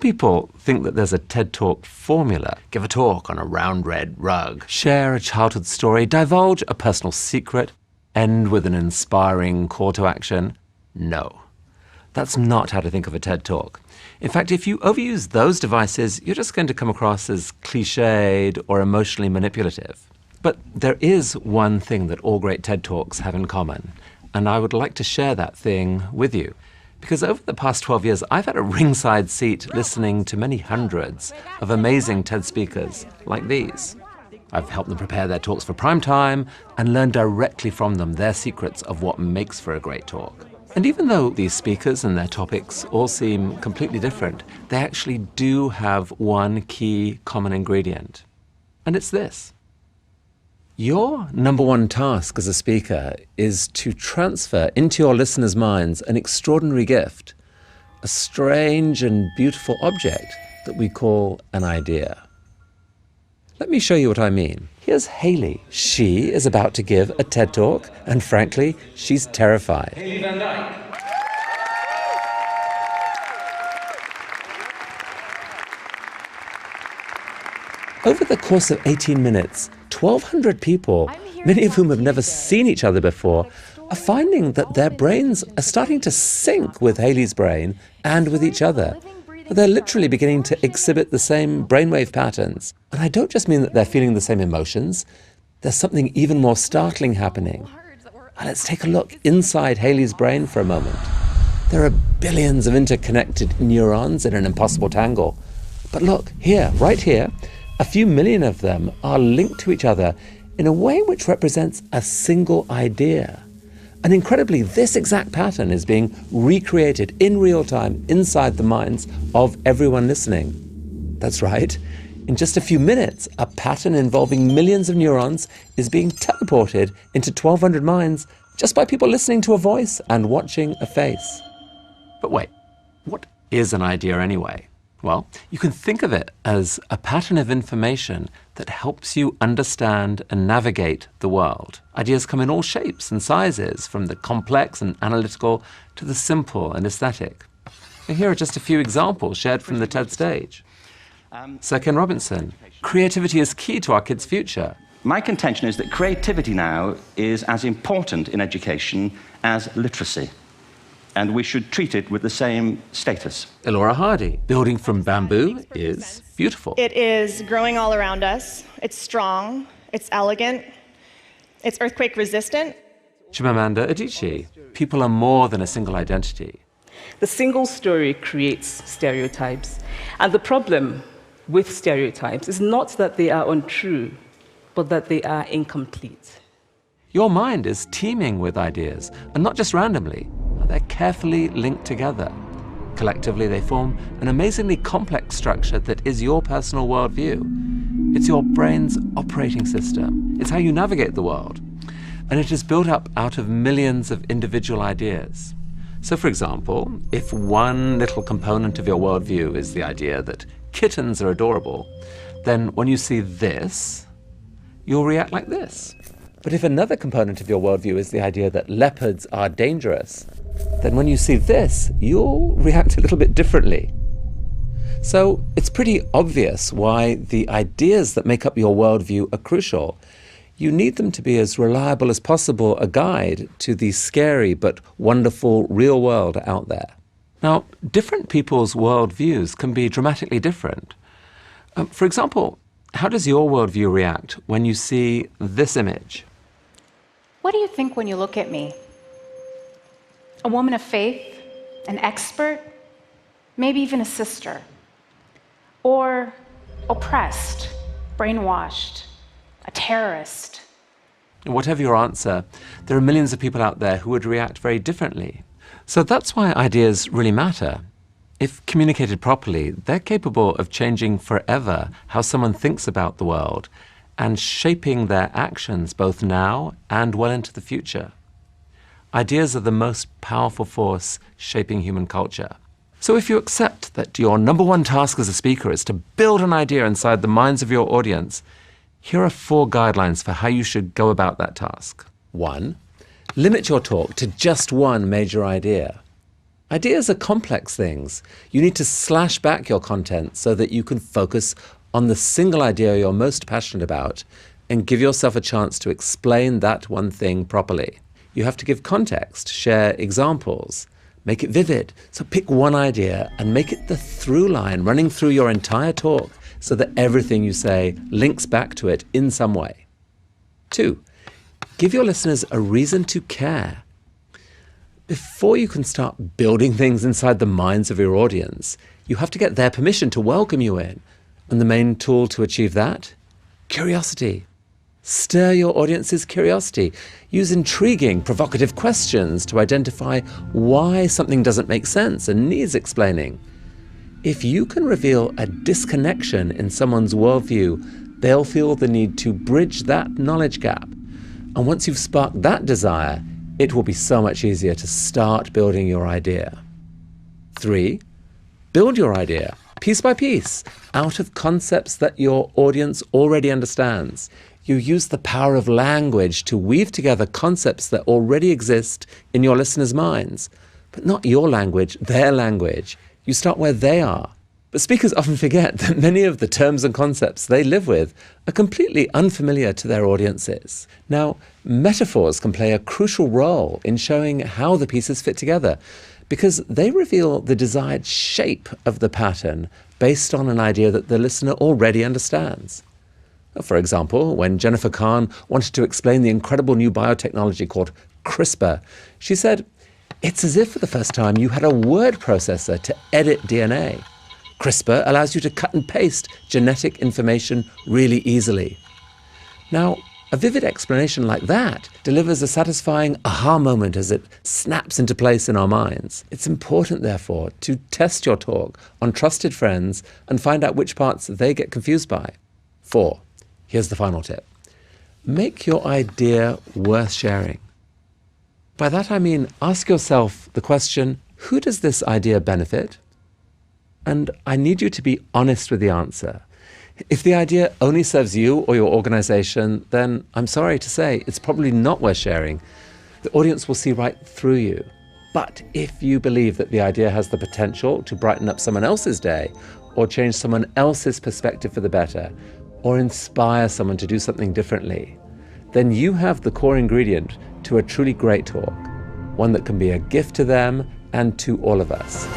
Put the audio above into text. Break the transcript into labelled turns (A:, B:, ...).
A: people think that there's a TED Talk formula. Give a talk on a round red rug, share a childhood story, divulge a personal secret, end with an inspiring call to action. No, that's not how to think of a TED Talk. In fact, if you overuse those devices, you're just going to come across as cliched or emotionally manipulative. But there is one thing that all great TED Talks have in common, and I would like to share that thing with you. Because over the past 12 years, I've had a ringside seat listening to many hundreds of amazing TED speakers like these. I've helped them prepare their talks for prime time and learned directly from them their secrets of what makes for a great talk. And even though these speakers and their topics all seem completely different, they actually do have one key common ingredient. And it's this. Your number one task as a speaker is to transfer into your listeners' minds an extraordinary gift, a strange and beautiful object that we call an idea. Let me show you what I mean. Here's Hayley. She is about to give a TED Talk, and frankly, she's terrified. Over the course of 18 minutes, 1,200 people, many of whom have never seen each other before, are finding that their brains are starting to sync with Hayley's brain and with each other. They're literally beginning to exhibit the same brainwave patterns. And I don't just mean that they're feeling the same emotions. There's something even more startling happening. Now let's take a look inside Hayley's brain for a moment. There are billions of interconnected neurons in an impossible tangle. But look, here, right here, a few million of them are linked to each other in a way which represents a single idea. And incredibly, this exact pattern is being recreated in real time inside the minds of everyone listening. That's right. In just a few minutes, a pattern involving millions of neurons is being teleported into 1,200 minds just by people listening to a voice and watching a face. But wait, what is an idea anyway? Well, you can think of it as a pattern of information that helps you understand and navigate the world. Ideas come in all shapes and sizes, from the complex and analytical to the simple and aesthetic. And here are just a few examples shared from the TED stage. Sir Ken Robinson, creativity is key to our kids' future.
B: My contention is that creativity now is as important in education as literacy, and we should treat it with the same status.
A: Elora Hardy, building from bamboo is beautiful.
C: It is growing all around us. It's strong. It's elegant. It's earthquake resistant.
A: Chimamanda Adichie, people are more than a single identity.
D: The single story creates stereotypes. And the problem with stereotypes is not that they are untrue, but that they are incomplete.
A: Your mind is teeming with ideas, and not just randomly. They're carefully linked together. Collectively, they form an amazingly complex structure that is your personal worldview. It's your brain's operating system. It's how you navigate the world. And it is built up out of millions of individual ideas. So, for example, if one little component of your worldview is the idea that kittens are adorable, then when you see this, you'll react like this. But if another component of your worldview is the idea that leopards are dangerous, then when you see this, you'll react a little bit differently. So it's pretty obvious why the ideas that make up your worldview are crucial. You need them to be as reliable as possible a guide to the scary but wonderful real world out there. Now, different people's worldviews can be dramatically different. For example, how does your worldview react when you see this image?
E: What do you think when you look at me? A woman of faith, an expert, maybe even a sister, or oppressed, brainwashed, a terrorist?
A: Whatever your answer, there are millions of people out there who would react very differently. So that's why ideas really matter. If communicated properly, they're capable of changing forever how someone thinks about the world and shaping their actions both now and well into the future. Ideas are the most powerful force shaping human culture. So if you accept that your number one task as a speaker is to build an idea inside the minds of your audience, here are 4 guidelines for how you should go about that task. 1, limit your talk to just one major idea. Ideas are complex things. You need to slash back your content so that you can focus on the single idea you're most passionate about and give yourself a chance to explain that one thing properly. You have to give context, share examples, make it vivid. So pick one idea and make it the through line running through your entire talk so that everything you say links back to it in some way. 2, give your listeners a reason to care. Before you can start building things inside the minds of your audience, you have to get their permission to welcome you in. And the main tool to achieve that? Curiosity. Stir your audience's curiosity. Use intriguing, provocative questions to identify why something doesn't make sense and needs explaining. If you can reveal a disconnection in someone's worldview, they'll feel the need to bridge that knowledge gap. And once you've sparked that desire, it will be so much easier to start building your idea. 3, build your idea, piece by piece, out of concepts that your audience already understands. You use the power of language to weave together concepts that already exist in your listeners' minds, but not your language, their language. You start where they are. But speakers often forget that many of the terms and concepts they live with are completely unfamiliar to their audiences. Now, metaphors can play a crucial role in showing how the pieces fit together because they reveal the desired shape of the pattern based on an idea that the listener already understands. For example, when Jennifer Kahn wanted to explain the incredible new biotechnology called CRISPR, she said, "It's as if for the first time you had a word processor to edit DNA. CRISPR allows you to cut and paste genetic information really easily." Now, a vivid explanation like that delivers a satisfying aha moment as it snaps into place in our minds. It's important, therefore, to test your talk on trusted friends and find out which parts they get confused by. 4, here's the final tip. Make your idea worth sharing. By that I mean, ask yourself the question, who does this idea benefit? And I need you to be honest with the answer. If the idea only serves you or your organization, then I'm sorry to say it's probably not worth sharing. The audience will see right through you. But if you believe that the idea has the potential to brighten up someone else's day, or change someone else's perspective for the better, or inspire someone to do something differently, then you have the core ingredient to a truly great talk, one that can be a gift to them and to all of us.